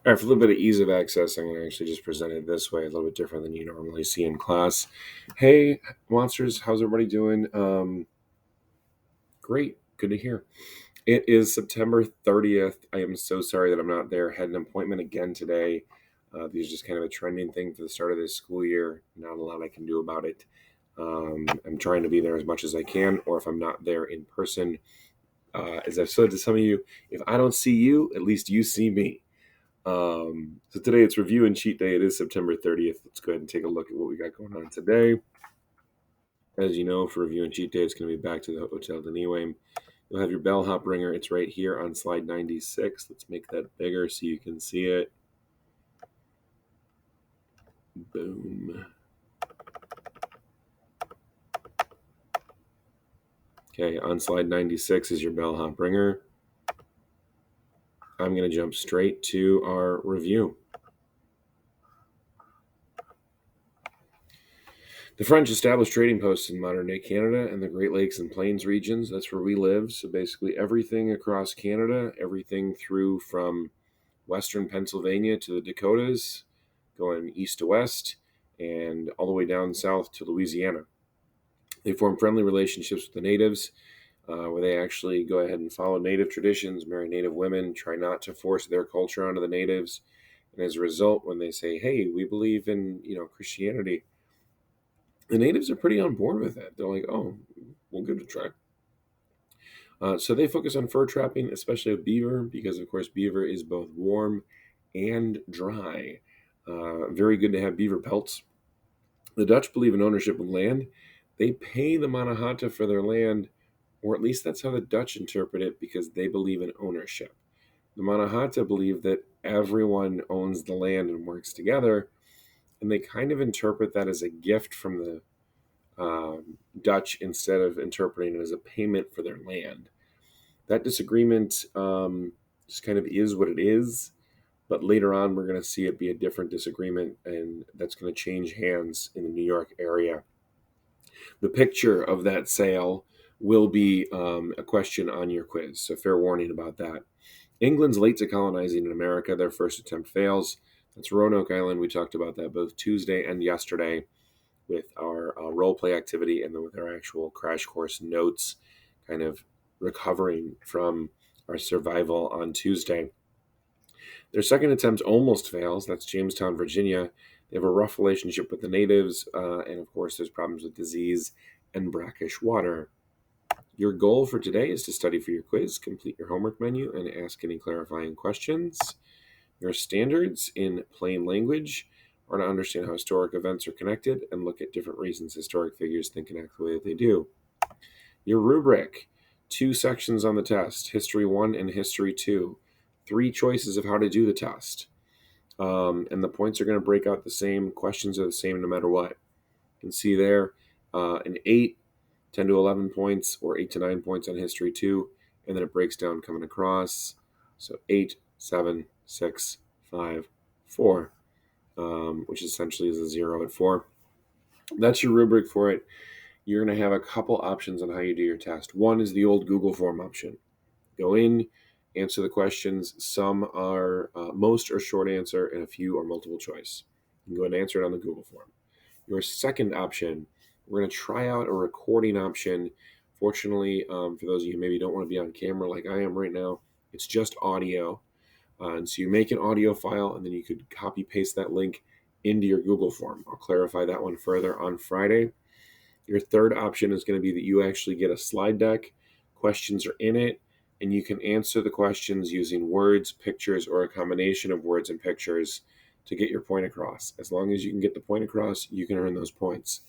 All right, for a little bit of ease of access, I'm going to actually just present it this way, a little bit different than you normally see in class. Hey, monsters, how's everybody doing? Great, good to hear. It is September 30th. I am so sorry that I'm not there. Had an appointment again today. These are just kind of a trending thing for the start of this school year. Not a lot I can do about it. I'm trying to be there as much as I can, or if I'm not there in person, as I've said to some of you, if I don't see you, at least you see me. So today it's review and cheat day. It is September 30th. Let's go ahead and take a look at what we got going on today. As you know, for review and cheat day, it's going to be back to the Hotel de Niue. You'll have your bellhop ringer. It's right here on slide 96. Let's make that bigger so you can see it. Boom. Okay, on slide 96 is your bellhop ringer. I'm going to jump straight to our review. The French established trading posts in modern-day Canada and the Great Lakes and Plains regions. That's where we live. So basically everything across Canada, everything through from western Pennsylvania to the Dakotas, going east to west, and all the way down south to Louisiana. They form friendly relationships with the natives, where they actually go ahead and follow native traditions, marry native women, try not to force their culture onto the natives. And as a result, when they say, hey, we believe in Christianity, the natives are pretty on board with that. They're like, oh, we'll give it a try. So they focus on fur trapping, especially with beaver, because of course beaver is both warm and dry. Very good to have beaver pelts. The Dutch believe in ownership of land. They pay the Mannahatta for their land, or at least that's how the Dutch interpret it, because they believe in ownership. The Mannahatta believe that everyone owns the land and works together, and they kind of interpret that as a gift from the Dutch instead of interpreting it as a payment for their land. That disagreement just kind of is what it is, but later on we're going to see it be a different disagreement, and that's going to change hands in the New York area. The picture of that sale will be a question on your quiz, so fair warning about that. England's late to colonizing in America. Their first attempt fails. That's Roanoke Island. We talked about that both Tuesday and yesterday with our role play activity and then with our actual crash course notes, kind of recovering from our survival on Tuesday. Their second attempt almost fails. That's Jamestown, Virginia. They have a rough relationship with the natives, and of course, there's problems with disease and brackish water. Your goal for today is to study for your quiz, complete your homework menu, and ask any clarifying questions. Your standards in plain language are to understand how historic events are connected and look at different reasons historic figures think and act the way that they do. Your rubric, 2 sections on the test, History 1 and History 2. 3 choices of how to do the test. And the points are going to break out the same. Questions are the same no matter what. You can see there an 8, 10 to 11 points, or 8 to 9 points on History 2. And then it breaks down coming across. So 8, 7, 6, 5, 4, which essentially is a 0 at 4. That's your rubric for it. You're going to have a couple options on how you do your test. One is the old Google form option. Go in, answer the questions. Some are, most are short answer, and a few are multiple choice. You can go ahead and answer it on the Google form. Your second option, we're going to try out a recording option. Fortunately, for those of you who maybe don't want to be on camera like I am right now, it's just audio. And so you make an audio file, and then you could copy paste that link into your Google form. I'll clarify that one further on Friday. Your third option is going to be that you actually get a slide deck. Questions are in it, and you can answer the questions using words, pictures, or a combination of words and pictures to get your point across. As long as you can get the point across, you can earn those points.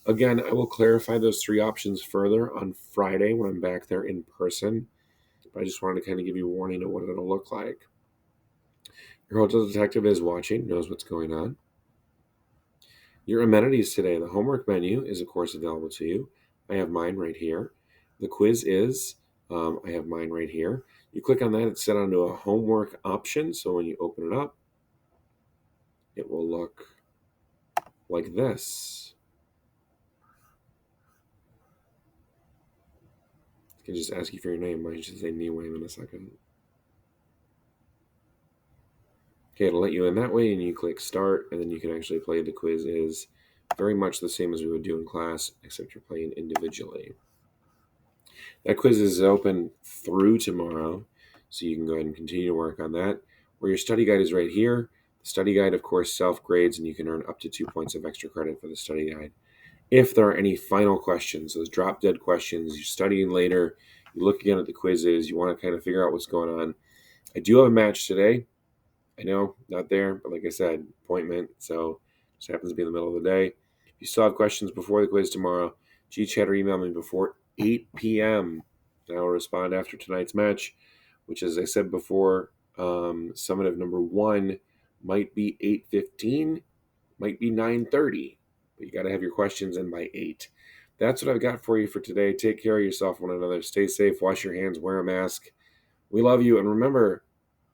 Again, I will clarify those 3 options further on Friday when I'm back there in person. But I just wanted to kind of give you a warning of what it'll look like. Your hotel detective is watching, knows what's going on. Your amenities today. The homework menu is, of course, available to you. I have mine right here. The quiz is, I have mine right here. You click on that, it's set onto a homework option. So when you open it up, it will look like this. I can just ask you for your name. I should say Niwayne in a second. Okay, it'll let you in that way, and you click start, and then you can actually play. The quiz is very much the same as we would do in class, except you're playing individually. That quiz is open through tomorrow, so you can go ahead and continue to work on that. Where your study guide is right here. The study guide, of course, self-grades, and you can earn up to 2 points of extra credit for the study guide. If there are any final questions, those drop-dead questions, you're studying later, you look again at the quizzes, you want to kind of figure out what's going on. I do have a match today. I know, not there, but like I said, appointment, so just happens to be in the middle of the day. If you still have questions before the quiz tomorrow, chat or email me before 8 p.m. And I will respond after tonight's match, which, as I said before, summative number 1 might be 8:15, might be 9:30, but you got to have your questions in by 8. That's what I've got for you for today. Take care of yourself, one another. Stay safe, wash your hands, wear a mask. We love you, and remember,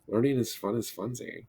learning is fun as funzy.